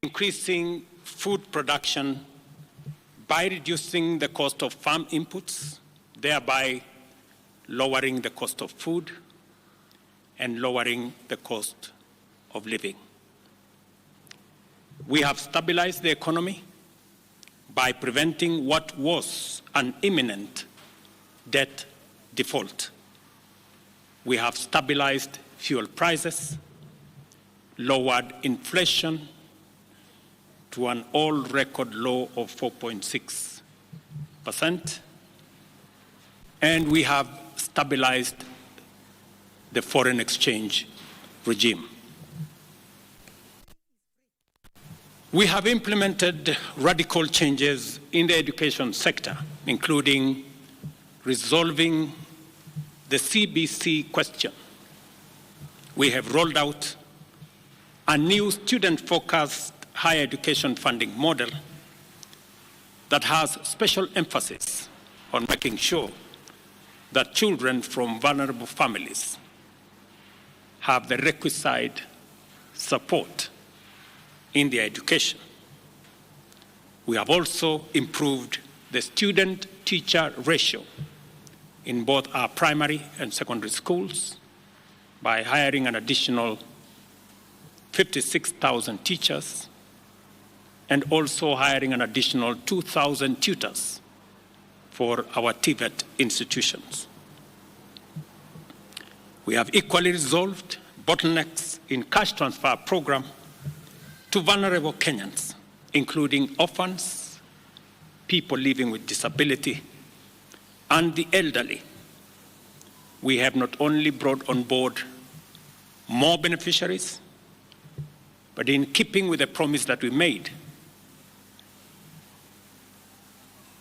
increasing food production by reducing the cost of farm inputs, thereby lowering the cost of food and lowering the cost of living. We have stabilized the economy by preventing what was an imminent debt default. We have stabilized fuel prices, lowered inflation to an all-record low of 4.6%, and we have stabilized the foreign exchange regime. We have implemented radical changes in the education sector, including resolving the KBC question. We have rolled out a new student-focused higher education funding model that has special emphasis on making sure that children from vulnerable families have the requisite support in their education. We have also improved the student-teacher ratio in both our primary and secondary schools by hiring an additional 56,000 teachers and also hiring an additional 2,000 tutors for our TVET institutions. We have equally resolved bottlenecks in cash transfer program to vulnerable Kenyans, including orphans, people living with disability, and the elderly. We have not only brought on board more beneficiaries, but in keeping with the promise that we made,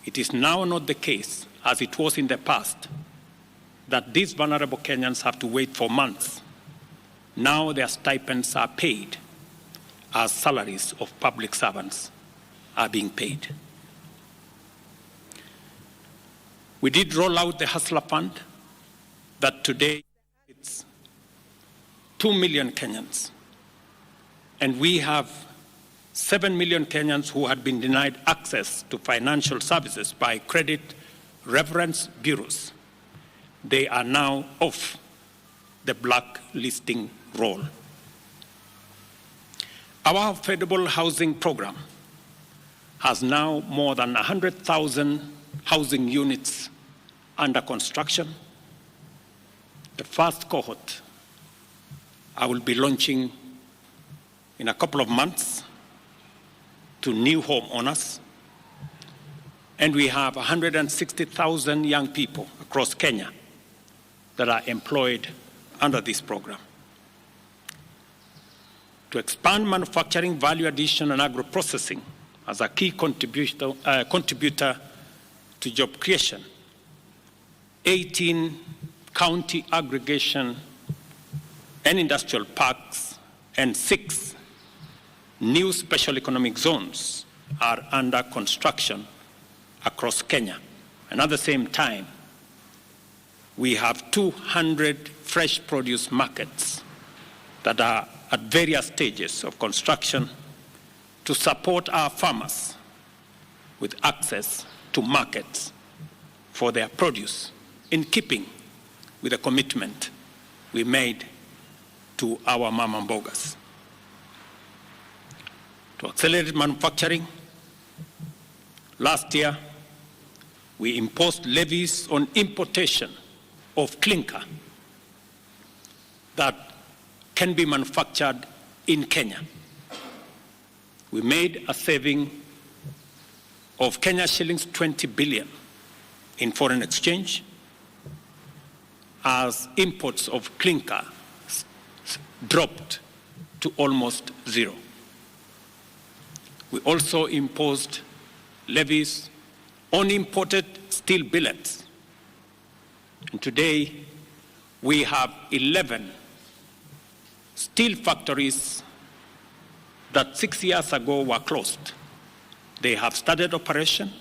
it is now not the case, as it was in the past, that these vulnerable Kenyans have to wait for months. Now their stipends are paid as salaries of public servants are being paid. We did roll out the Hustler Fund that today it's 2 million Kenyans. And we have 7 million Kenyans who had been denied access to financial services by credit reference bureaus. They are now off the blacklisting roll. Our affordable housing program has now more than 100,000 housing units under construction. The first cohort I will be launching in a couple of months to new homeowners. And we have 160,000 young people across Kenya that are employed under this program. To expand manufacturing, value addition, and agro-processing as a key contributor to job creation, 18 county aggregation and industrial parks and 6 new special economic zones are under construction across Kenya. And at the same time, we have 200 fresh produce markets that are at various stages of construction to support our farmers with access to markets for their produce, in keeping with the commitment we made to our mama mbogas. To accelerate manufacturing, last year we imposed levies on importation of clinker that can be manufactured in Kenya. We made a saving of Kenya shillings 20 billion in foreign exchange as imports of clinker dropped to almost zero. We also imposed levies on imported steel billets. And today, we have 11 steel factories that 6 years ago were closed. They have started operation,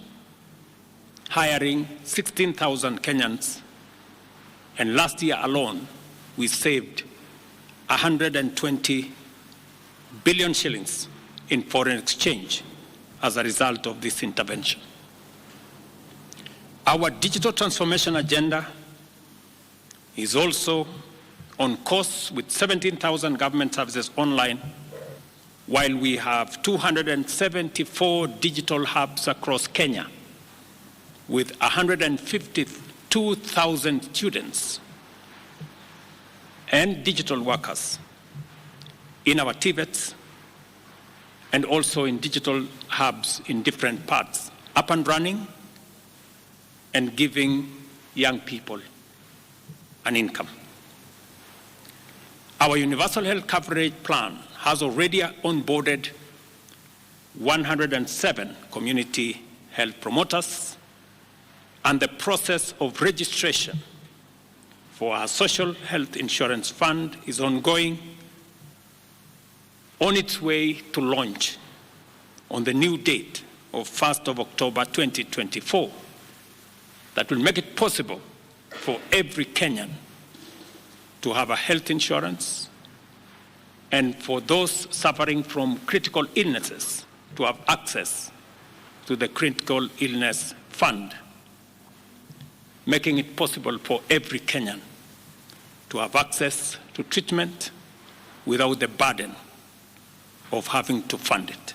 hiring 16,000 Kenyans. And last year alone, we saved 120 billion shillings in foreign exchange as a result of this intervention. Our digital transformation agenda is also on course with 17,000 government services online, while we have 274 digital hubs across Kenya with 152,000 students and digital workers in our TVETs and also in digital hubs in different parts, up and running and giving young people an income. Our universal health coverage plan has already onboarded 107 community health promoters, and the process of registration for our social health insurance fund is ongoing, on its way to launch on the new date of 1st of October 2024 that will make it possible for every Kenyan to have a health insurance, and for those suffering from critical illnesses to have access to the critical illness fund, making it possible for every Kenyan to have access to treatment without the burden of having to fund it.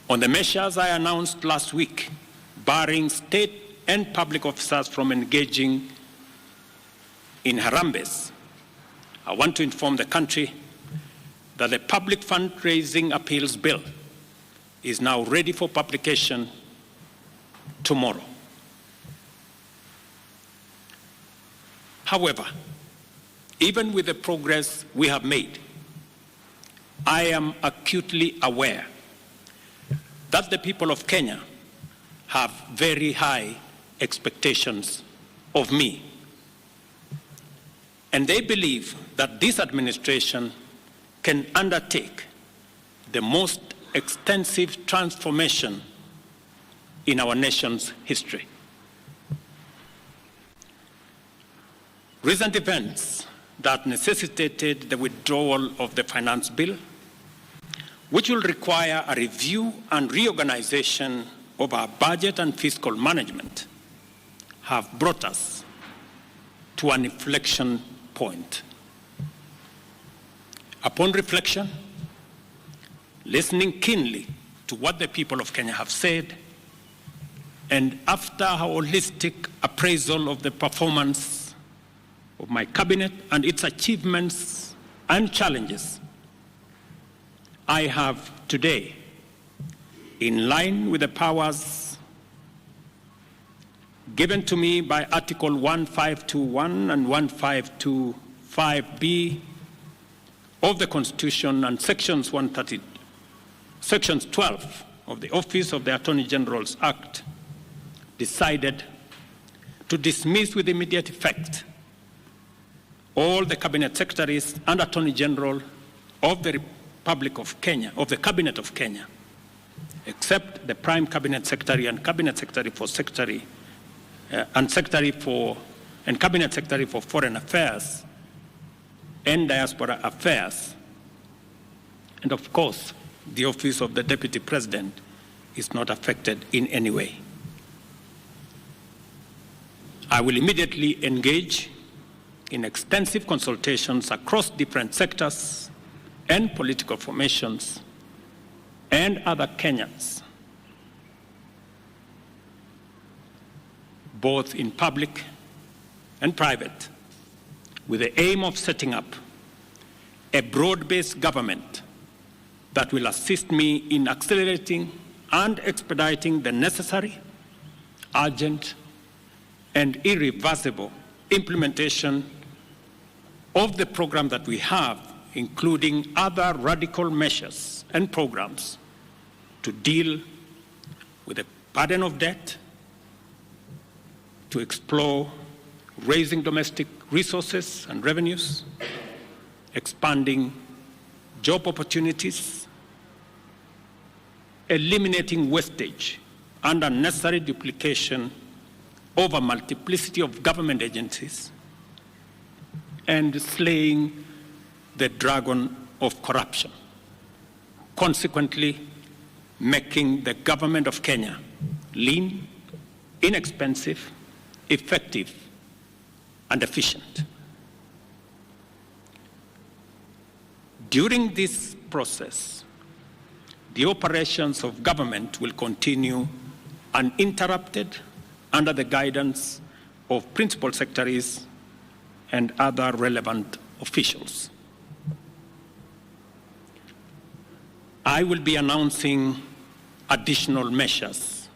On the measures I announced last week, barring state and public officers from engaging in harambes, I want to inform the country that the public fundraising appeals bill is now ready for publication tomorrow. However, even with the progress we have made, I am acutely aware that the people of Kenya have very high expectations of me. And they believe that this administration can undertake the most extensive transformation in our nation's history. Recent events that necessitated the withdrawal of the finance bill, which will require a review and reorganization of our budget and fiscal management, have brought us to an inflection point. Upon reflection, listening keenly to what the people of Kenya have said, and after a holistic appraisal of the performance of my cabinet and its achievements and challenges, I have today, in line with the powers given to me by Article 1521 and 1525B of the Constitution and Sections 12 of the Office of the Attorney General's Act, decided to dismiss with immediate effect all the Cabinet Secretaries and Attorney General of the Republic of Kenya, of the Cabinet of Kenya, except the Prime Cabinet Secretary and Cabinet Secretary for and Cabinet Secretary for Foreign Affairs and Diaspora Affairs. And of course, the Office of the Deputy President is not affected in any way. I will immediately engage in extensive consultations across different sectors and political formations and other Kenyans, both in public and private, with the aim of setting up a broad-based government that will assist me in accelerating and expediting the necessary, urgent, and irreversible implementation of the program that we have, including other radical measures and programs to deal with the burden of debt, to explore raising domestic resources and revenues, expanding job opportunities, eliminating wastage and unnecessary duplication of a multiplicity of government agencies, and slaying the dragon of corruption, consequently making the government of Kenya lean, inexpensive, effective, and efficient. During this process, the operations of government will continue uninterrupted under the guidance of principal secretaries and other relevant officials. I will be announcing additional measures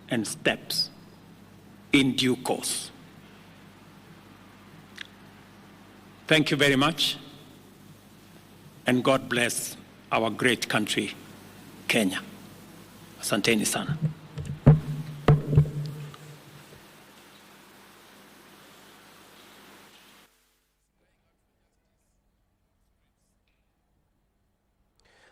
and steps in due course. Thank you very much, and God bless our great country, Kenya. Asanteni sana.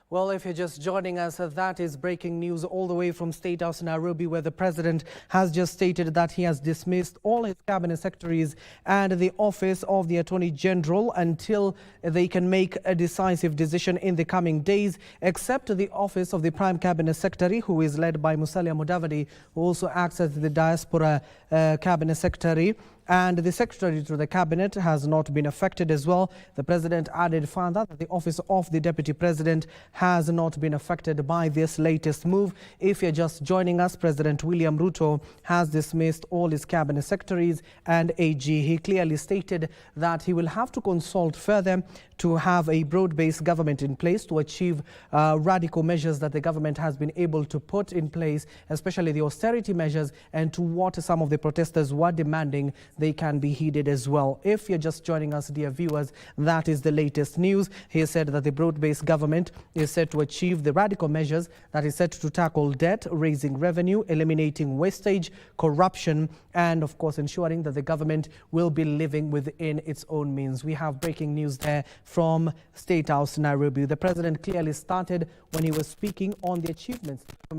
Well, if you're just joining us, that is breaking news all the way from State House in Nairobi, where the president has just stated that he has dismissed all his cabinet secretaries and the office of the Attorney General until they can make a decisive decision in the coming days, except the office of the Prime Cabinet Secretary, who is led by Musalia Mudavadi, who also acts as the Diaspora Cabinet Secretary. And the secretary to the cabinet has not been affected as well. The president added further that the office of the deputy president has not been affected by this latest move. If you're just joining us, President William Ruto has dismissed all his cabinet secretaries and AG. He clearly stated that he will have to consult further to have a broad-based government in place to achieve radical measures that the government has been able to put in place, especially the austerity measures, and to what some of the protesters were demanding, they can be heeded as well. If you're just joining us, dear viewers, that is the latest news. He said that the broad-based government is set to achieve the radical measures that is set to tackle debt, raising revenue, eliminating wastage, corruption, and of course ensuring that the government will be living within its own means. We have breaking news there from State House Nairobi. The president clearly started when he was speaking on the achievements